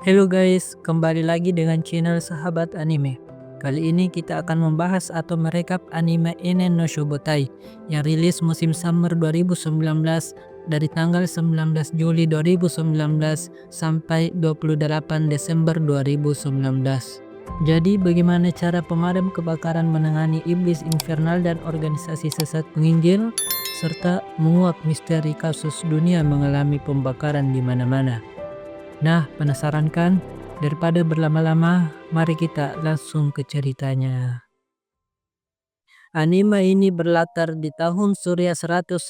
Halo guys, kembali lagi dengan channel Sahabat Anime. Kali ini kita akan membahas atau merekap anime Inen no Shobutai yang rilis musim summer 2019 dari tanggal 19 Juli 2019 sampai 28 Desember 2019. Jadi bagaimana cara pemadam kebakaran menangani iblis infernal dan organisasi sesat penginjil serta menguak misteri kasus dunia mengalami pembakaran di mana-mana. Nah, penasaran kan? Daripada berlama-lama, mari kita langsung ke ceritanya. Anime ini berlatar di tahun Surya 198,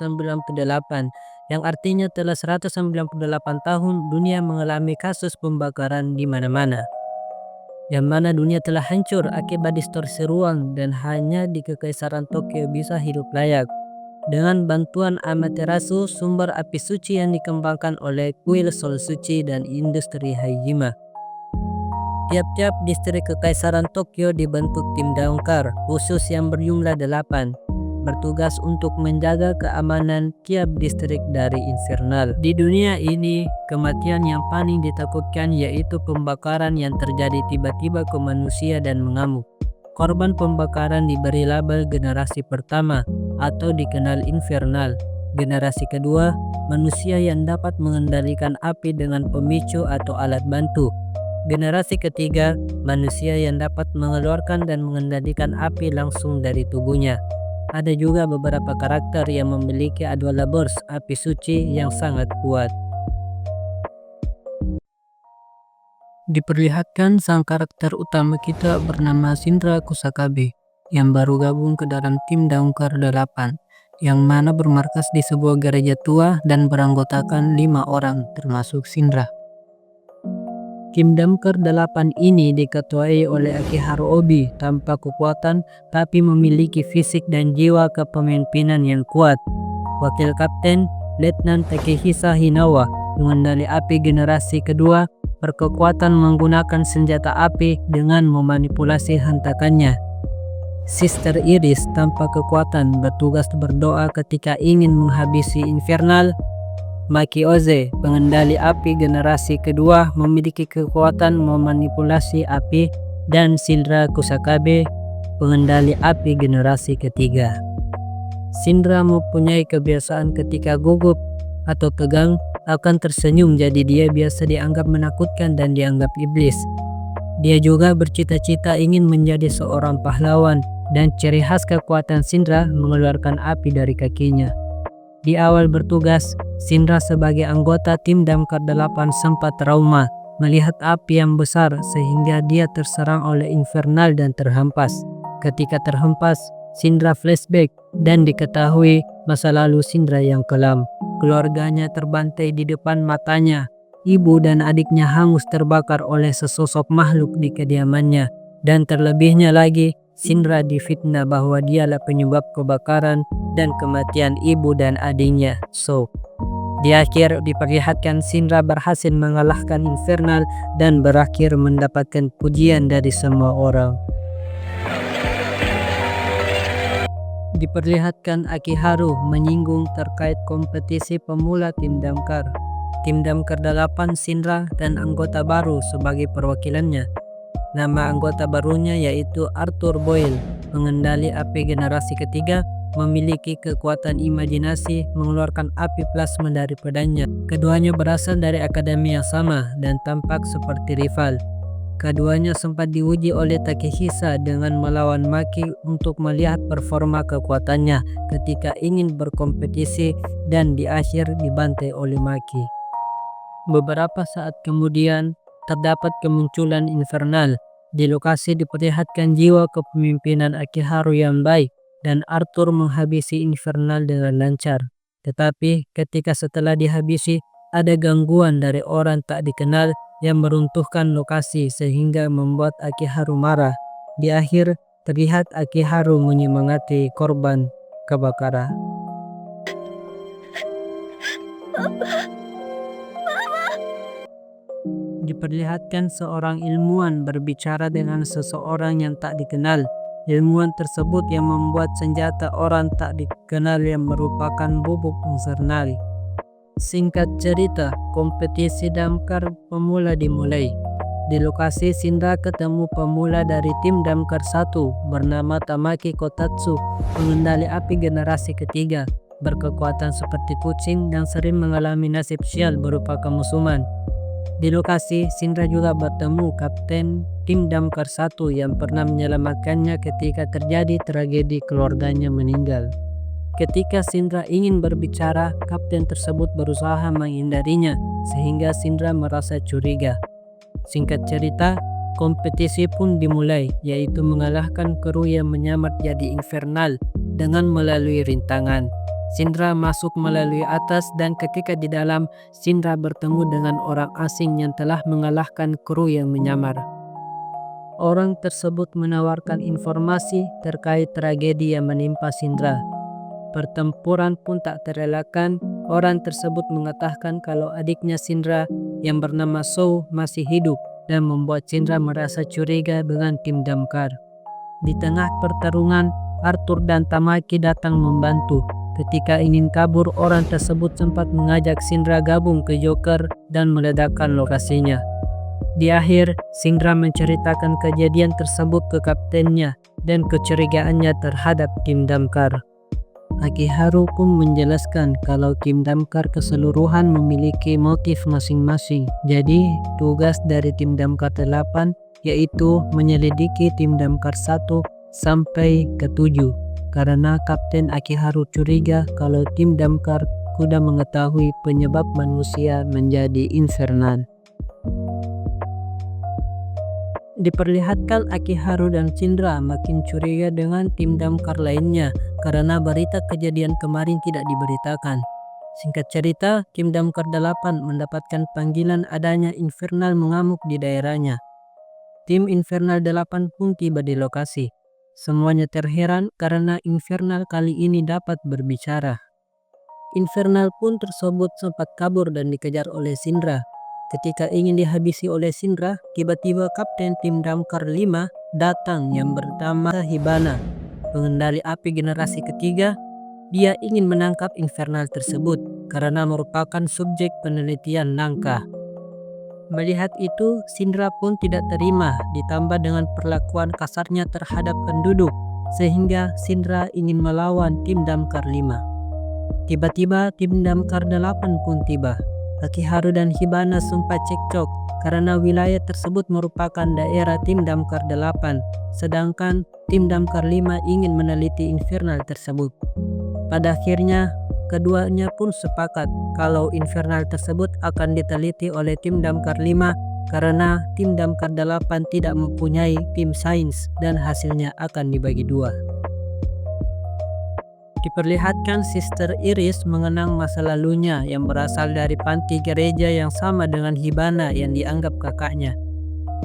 yang artinya telah 198 tahun dunia mengalami kasus pembakaran di mana-mana. Yang mana dunia telah hancur akibat distorsi ruang dan hanya di Kekaisaran Tokyo bisa hidup layak. Dengan bantuan Amaterasu, sumber api suci yang dikembangkan oleh kuil Sol Suci dan industri Haijima. Tiap-tiap distrik Kekaisaran Tokyo dibentuk tim damkar khusus yang berjumlah 8, bertugas untuk menjaga keamanan tiap distrik dari infernal. Di dunia ini, kematian yang paling ditakutkan yaitu pembakaran yang terjadi tiba-tiba ke manusia dan mengamuk. Korban pembakaran diberi label generasi pertama atau dikenal infernal. Generasi kedua, manusia yang dapat mengendalikan api dengan pemicu atau alat bantu. Generasi ketiga, manusia yang dapat mengeluarkan dan mengendalikan api langsung dari tubuhnya. Ada juga beberapa karakter yang memiliki Adwala Burst api suci yang sangat kuat. Diperlihatkan sang karakter utama kita bernama Shinra Kusakabe yang baru gabung ke dalam tim damkar 8 yang mana bermarkas di sebuah gereja tua dan beranggotakan 5 orang termasuk Shinra. Tim damkar 8 ini diketuai oleh Akiharu Obi tanpa kekuatan tapi memiliki fisik dan jiwa kepemimpinan yang kuat. Wakil Kapten Letnan Takehisa Hinawa mengendali api generasi kedua berkekuatan menggunakan senjata api dengan memanipulasi hentakannya. Sister Iris tanpa kekuatan bertugas berdoa ketika ingin menghabisi infernal. Maki Oze, pengendali api generasi kedua, memiliki kekuatan memanipulasi api, dan Shinra Kusakabe, pengendali api generasi ketiga. Shinra mempunyai kebiasaan ketika gugup atau tegang akan tersenyum, jadi dia biasa dianggap menakutkan dan dianggap iblis. Dia juga bercita-cita ingin menjadi seorang pahlawan dan ciri khas kekuatan Shinra mengeluarkan api dari kakinya. Di awal bertugas, Shinra sebagai anggota tim damkar 8 sempat trauma melihat api yang besar sehingga dia terserang oleh infernal dan terhempas. Ketika terhempas, Shinra flashback dan diketahui masa lalu Shinra yang kelam. Keluarganya terbantai di depan matanya. Ibu dan adiknya hangus terbakar oleh sesosok makhluk di kediamannya. Dan terlebihnya lagi, Shinra difitnah bahwa dialah penyebab kebakaran dan kematian ibu dan adiknya. Di akhir diperlihatkan Shinra berhasil mengalahkan infernal dan berakhir mendapatkan pujian dari semua orang. Diperlihatkan Akiharu menyinggung terkait kompetisi pemula tim damkar. Tim damkar 8 Shinra dan anggota baru sebagai perwakilannya. Nama anggota barunya yaitu Arthur Boyle, pengendali api generasi ketiga, memiliki kekuatan imajinasi mengeluarkan api plasma dari badannya. Keduanya berasal dari akademi yang sama dan tampak seperti rival. Keduanya sempat diuji oleh Takehisa dengan melawan Maki untuk melihat performa kekuatannya ketika ingin berkompetisi dan di akhir dibantai oleh Maki. Beberapa saat kemudian terdapat kemunculan infernal. Di lokasi diperlihatkan jiwa kepemimpinan Akiharu yang baik dan Arthur menghabisi infernal dengan lancar. Tetapi ketika setelah dihabisi ada gangguan dari orang tak dikenal yang meruntuhkan lokasi sehingga membuat Akiharu marah. Di akhir terlihat Akiharu menyemangati korban kebakaran. Diperlihatkan seorang ilmuwan berbicara dengan seseorang yang tak dikenal. Ilmuwan tersebut yang membuat senjata orang tak dikenal yang merupakan bubuk infernal. Singkat cerita, kompetisi damkar pemula dimulai. Di lokasi, Sindra ketemu pemula dari tim Damkar 1 bernama Tamaki Kotatsu, pengendali api generasi ketiga, berkekuatan seperti kucing dan sering mengalami nasib sial berupa kemusuhan. Di lokasi, Sindra juga bertemu Kapten tim Damkar 1 yang pernah menyelamatkannya ketika terjadi tragedi keluarganya meninggal. Ketika Sindra ingin berbicara, kapten tersebut berusaha menghindarinya, sehingga Sindra merasa curiga. Singkat cerita, kompetisi pun dimulai, yaitu mengalahkan kru yang menyamar jadi infernal dengan melalui rintangan. Sindra masuk melalui atas dan ketika di dalam, Sindra bertemu dengan orang asing yang telah mengalahkan kru yang menyamar. Orang tersebut menawarkan informasi terkait tragedi yang menimpa Sindra. Pertempuran pun tak terelakkan. Orang tersebut mengatakan kalau adiknya Sindra yang bernama Sou masih hidup dan membuat Sindra merasa curiga dengan tim damkar. Di tengah pertarungan, Arthur dan Tamaki datang membantu. Ketika ingin kabur, orang tersebut sempat mengajak Sindra gabung ke Joker dan meledakkan lokasinya. Di akhir, Sindra menceritakan kejadian tersebut ke kaptennya dan kecurigaannya terhadap tim damkar. Akiharu pun menjelaskan kalau tim damkar keseluruhan memiliki motif masing-masing. Jadi, tugas dari tim damkar 8 yaitu menyelidiki tim damkar 1 sampai ke 7. Karena Kapten Akiharu curiga kalau tim damkar sudah mengetahui penyebab manusia menjadi infernal. Diperlihatkan Akiharu dan Sindra makin curiga dengan tim damkar lainnya karena berita kejadian kemarin tidak diberitakan. Singkat cerita, tim damkar 8 mendapatkan panggilan adanya infernal mengamuk di daerahnya. Tim infernal 8 pun tiba di lokasi. Semuanya terheran karena infernal kali ini dapat berbicara. Infernal pun tersebut sempat kabur dan dikejar oleh Sindra. Ketika ingin dihabisi oleh Sindra, tiba-tiba Kapten tim damkar 5 datang yang bernama Hibana, pengendali api generasi ketiga. Dia ingin menangkap infernal tersebut karena merupakan subjek penelitian langka. Melihat itu, Sindra pun tidak terima, ditambah dengan perlakuan kasarnya terhadap penduduk, sehingga Sindra ingin melawan tim damkar 5. Tiba-tiba tim damkar 8 pun tiba. Akiharu dan Hibana sempat cekcok karena wilayah tersebut merupakan daerah tim damkar 8, sedangkan tim damkar 5 ingin meneliti infernal tersebut. Pada akhirnya, keduanya pun sepakat kalau infernal tersebut akan diteliti oleh tim damkar 5 karena tim damkar 8 tidak mempunyai tim sains dan hasilnya akan dibagi dua. Diperlihatkan Sister Iris mengenang masa lalunya yang berasal dari panti gereja yang sama dengan Hibana yang dianggap kakaknya.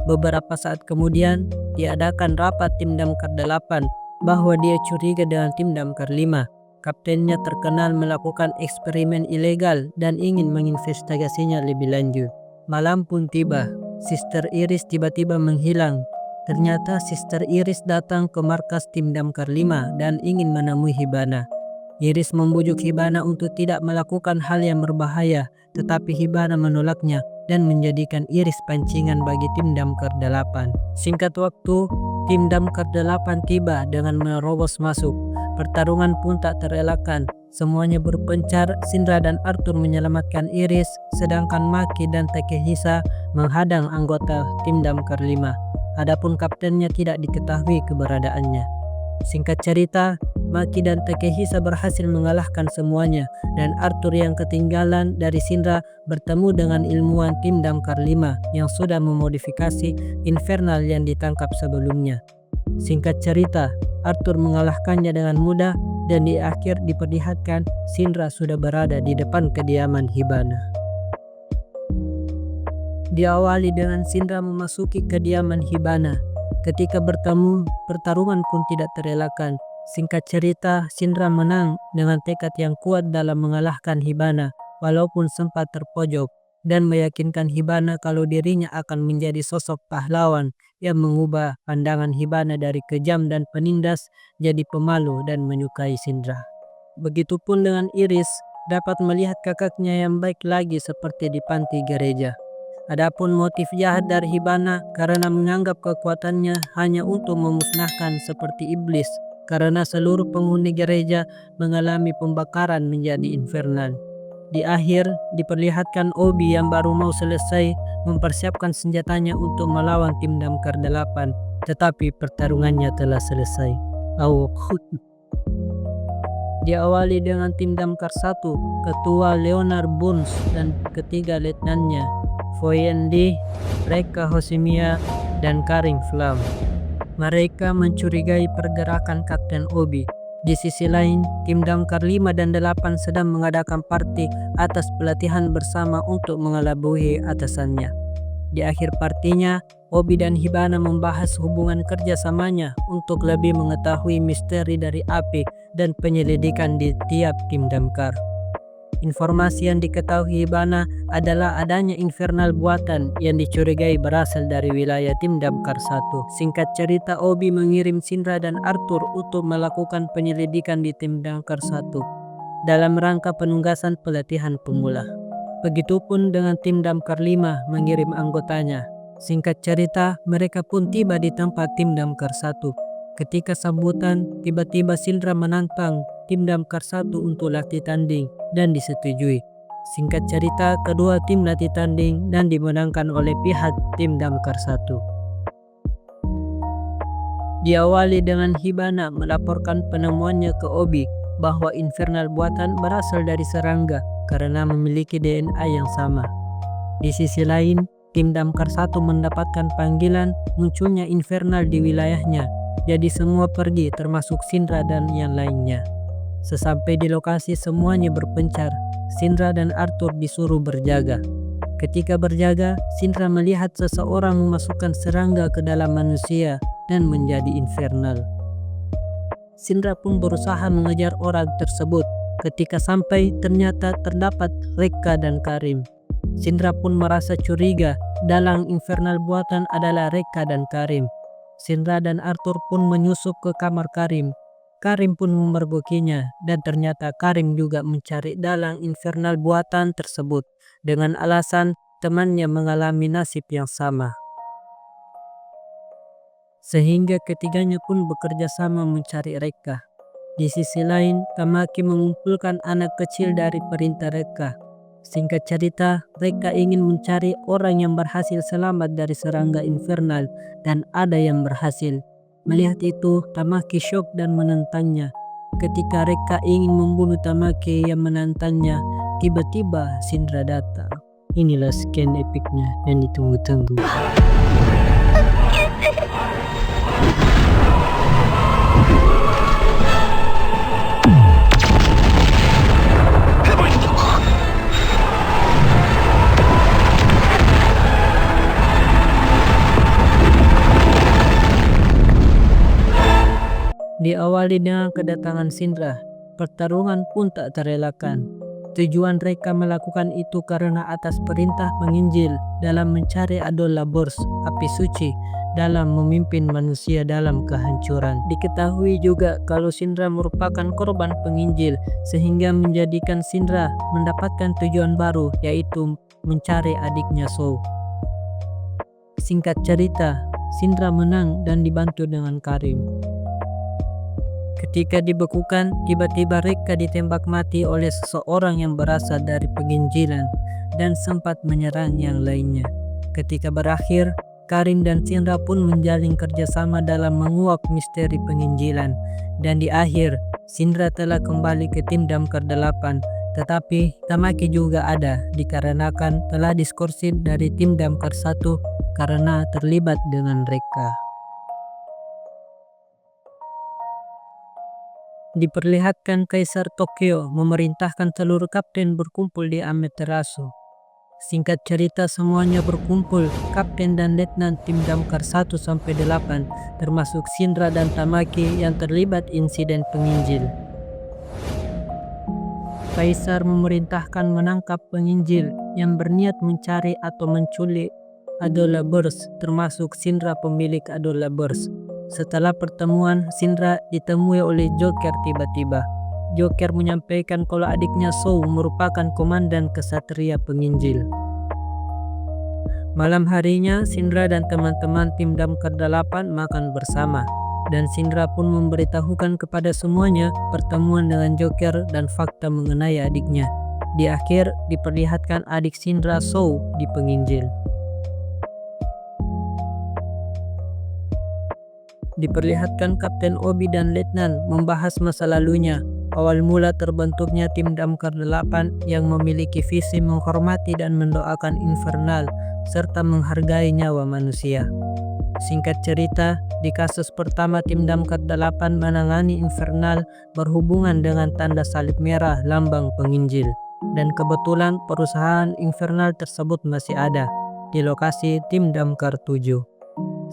Beberapa saat kemudian, diadakan rapat tim damkar 8 bahwa dia curiga dengan tim damkar 5. Kaptennya terkenal melakukan eksperimen ilegal dan ingin menginvestigasinya lebih lanjut. Malam pun tiba. Sister Iris tiba-tiba menghilang. Ternyata Sister Iris datang ke markas tim damkar 5 dan ingin menemui Hibana. Iris membujuk Hibana untuk tidak melakukan hal yang berbahaya, tetapi Hibana menolaknya dan menjadikan Iris pancingan bagi tim damkar 8. Singkat waktu, tim damkar 8 tiba dengan menerobos masuk. Pertarungan pun tak terelakkan. Semuanya berpencar. Sindra dan Arthur menyelamatkan Iris, sedangkan Maki dan Takehisa menghadang anggota tim damkar 5. Adapun kaptennya tidak diketahui keberadaannya. Singkat cerita, Maki dan Takehisa berhasil mengalahkan semuanya dan Arthur yang ketinggalan dari Sindra bertemu dengan ilmuwan tim damkar 5 yang sudah memodifikasi infernal yang ditangkap sebelumnya. Singkat cerita, Arthur mengalahkannya dengan mudah dan di akhir diperlihatkan Sindra sudah berada di depan kediaman Hibana. Diawali dengan Sindra memasuki kediaman Hibana. Ketika bertemu, pertarungan pun tidak terelakkan. Singkat cerita, Sindra menang dengan tekad yang kuat dalam mengalahkan Hibana, walaupun sempat terpojok, dan meyakinkan Hibana kalau dirinya akan menjadi sosok pahlawan yang mengubah pandangan Hibana dari kejam dan penindas jadi pemalu dan menyukai Sindra. Begitupun dengan Iris, dapat melihat kakaknya yang baik lagi seperti di panti gereja. Adapun motif jahat dari Hibana karena menganggap kekuatannya hanya untuk memusnahkan seperti iblis, karena seluruh penghuni gereja mengalami pembakaran menjadi infernal. Di akhir diperlihatkan Obi yang baru mau selesai mempersiapkan senjatanya untuk melawan tim Damkar 8, tetapi pertarungannya telah selesai. Diawali dengan tim Damkar 1, Ketua Leonard Burns dan ketiga letnannya, Foyen Lee, Rekka Hoshimiya, dan Karim Flam. Mereka mencurigai pergerakan Kapten Obi. Di sisi lain, tim Damkar 5 dan 8 sedang mengadakan party atas pelatihan bersama untuk mengelabui atasannya. Di akhir partinya, Obi dan Hibana membahas hubungan kerjasamanya untuk lebih mengetahui misteri dari api dan penyelidikan di tiap tim damkar. Informasi yang diketahui Hibana adalah adanya infernal buatan yang dicurigai berasal dari wilayah tim damkar 1. Singkat cerita, Obi mengirim Shinra dan Arthur untuk melakukan penyelidikan di tim damkar 1 dalam rangka penugasan pelatihan pemula. Begitupun dengan tim damkar 5 mengirim anggotanya. Singkat cerita, mereka pun tiba di tempat tim damkar 1. Ketika sambutan, tiba-tiba Shinra menantang tim damkar 1 untuk latih tanding dan disetujui. Singkat cerita, kedua tim latih tanding dan dimenangkan oleh pihak tim damkar 1. Diawali dengan Hibana melaporkan penemuannya ke Obi bahwa infernal buatan berasal dari serangga karena memiliki DNA yang sama. Di sisi lain, tim damkar 1 mendapatkan panggilan munculnya infernal di wilayahnya. Jadi semua pergi termasuk Shinra dan yang lainnya. Sesampai di lokasi semuanya berpencar. Shinra dan Arthur disuruh berjaga. Ketika berjaga, Shinra melihat seseorang memasukkan serangga ke dalam manusia dan menjadi infernal. Shinra pun berusaha mengejar orang tersebut. Ketika sampai, ternyata terdapat Rekka dan Karim. Shinra pun merasa curiga, dalang infernal buatan adalah Rekka dan Karim. Shinra dan Arthur pun menyusup ke kamar Karim. Karim pun memergokinya dan ternyata Karim juga mencari dalang infernal buatan tersebut dengan alasan temannya mengalami nasib yang sama. Sehingga ketiganya pun bekerja sama mencari Rekka. Di sisi lain, Tamaki mengumpulkan anak kecil dari perintah Rekka. Singkat cerita, Rekka ingin mencari orang yang berhasil selamat dari serangga infernal dan ada yang berhasil. Melihat itu, Tamaki shock dan menentangnya. Ketika Rekka ingin membunuh Tamaki yang menantangnya, tiba-tiba Shinra datang. Inilah scan epicnya yang ditunggu-tunggu. Diawali dengan kedatangan Shinra, pertarungan pun tak terelakkan. Tujuan Rekka melakukan itu karena atas perintah penginjil dalam mencari Adola Bors, api suci, dalam memimpin manusia dalam kehancuran. Diketahui juga kalau Shinra merupakan korban penginjil, sehingga menjadikan Shinra mendapatkan tujuan baru, yaitu mencari adiknya Sou. Singkat cerita, Shinra menang dan dibantu dengan Karim. Ketika dibekukan, tiba-tiba Rekka ditembak mati oleh seseorang yang berasal dari penginjilan dan sempat menyerang yang lainnya. Ketika berakhir, Karim dan Shinra pun menjalin kerjasama dalam menguak misteri penginjilan. Dan di akhir, Shinra telah kembali ke tim Damkar 8, tetapi Tamaki juga ada dikarenakan telah diskorsin dari tim Damkar 1 karena terlibat dengan Rekka. Diperlihatkan Kaisar Tokyo memerintahkan seluruh kapten berkumpul di Amaterasu. Singkat cerita, semuanya berkumpul, kapten dan letnan tim damkar 1-8, termasuk Shinra dan Tamaki yang terlibat insiden penginjil. Kaisar memerintahkan menangkap penginjil yang berniat mencari atau menculik Adola Bors, termasuk Shinra pemilik Adola Bors. Setelah pertemuan, Shinra ditemui oleh Joker tiba-tiba. Joker menyampaikan kalau adiknya Sou merupakan komandan kesatria penginjil. Malam harinya, Sindra dan teman-teman tim Damkar 8 makan bersama. Dan Sindra pun memberitahukan kepada semuanya pertemuan dengan Joker dan fakta mengenai adiknya. Di akhir, diperlihatkan adik Sindra Sou di penginjil. Diperlihatkan Kapten Obi dan Letnan membahas masa lalunya. Awal mula terbentuknya tim Damkar 8 yang memiliki visi menghormati dan mendoakan Infernal serta menghargai nyawa manusia. Singkat cerita, di kasus pertama tim Damkar 8 menangani Infernal berhubungan dengan tanda salib merah lambang penginjil. Dan kebetulan perusahaan Infernal tersebut masih ada di lokasi tim Damkar 7.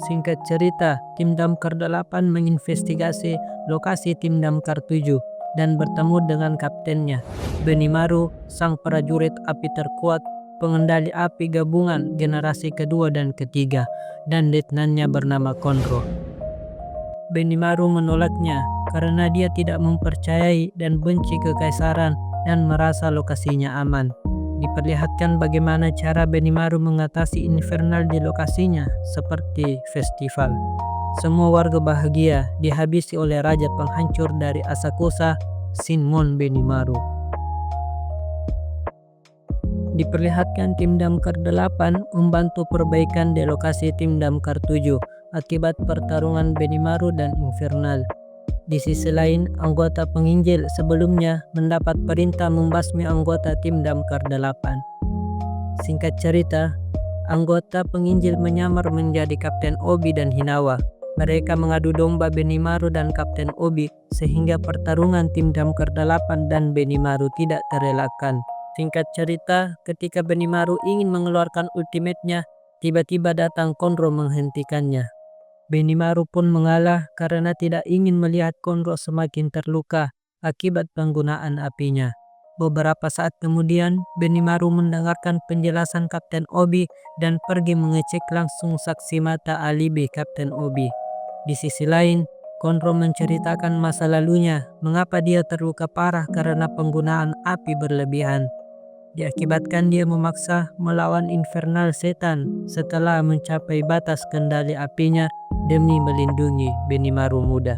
Singkat cerita, tim Damkar 8 menginvestigasi lokasi tim Damkar 7 dan bertemu dengan kaptennya, Benimaru, sang prajurit api terkuat, pengendali api gabungan generasi kedua dan ketiga, dan letnannya bernama Konro. Benimaru menolaknya karena dia tidak mempercayai dan benci kekaisaran dan merasa lokasinya aman. Diperlihatkan bagaimana cara Benimaru mengatasi Infernal di lokasinya, seperti festival. Semua warga bahagia dihabisi oleh Raja Penghancur dari Asakusa, Shinmon Benimaru. Diperlihatkan tim Damkar 8 membantu perbaikan di lokasi tim Damkar 7 akibat pertarungan Benimaru dan Infernal. Di sisi lain, anggota penginjil sebelumnya mendapat perintah membasmi anggota tim Damkar 8. Singkat cerita, anggota penginjil menyamar menjadi Kapten Obi dan Hinawa. Mereka mengadu domba Benimaru dan Kapten Obi sehingga pertarungan tim Damkar 8 dan Benimaru tidak terelakkan. Singkat cerita, ketika Benimaru ingin mengeluarkan ultimate-nya, tiba-tiba datang Konro menghentikannya. Benimaru pun mengalah karena tidak ingin melihat Konro semakin terluka akibat penggunaan apinya. Beberapa saat kemudian, Benimaru mendengarkan penjelasan Kapten Obi dan pergi mengecek langsung saksi mata alibi Kapten Obi. Di sisi lain, Konro menceritakan masa lalunya, mengapa dia terluka parah karena penggunaan api berlebihan. Diakibatkan dia memaksa melawan Infernal Setan setelah mencapai batas kendali apinya demi melindungi Benimaru muda.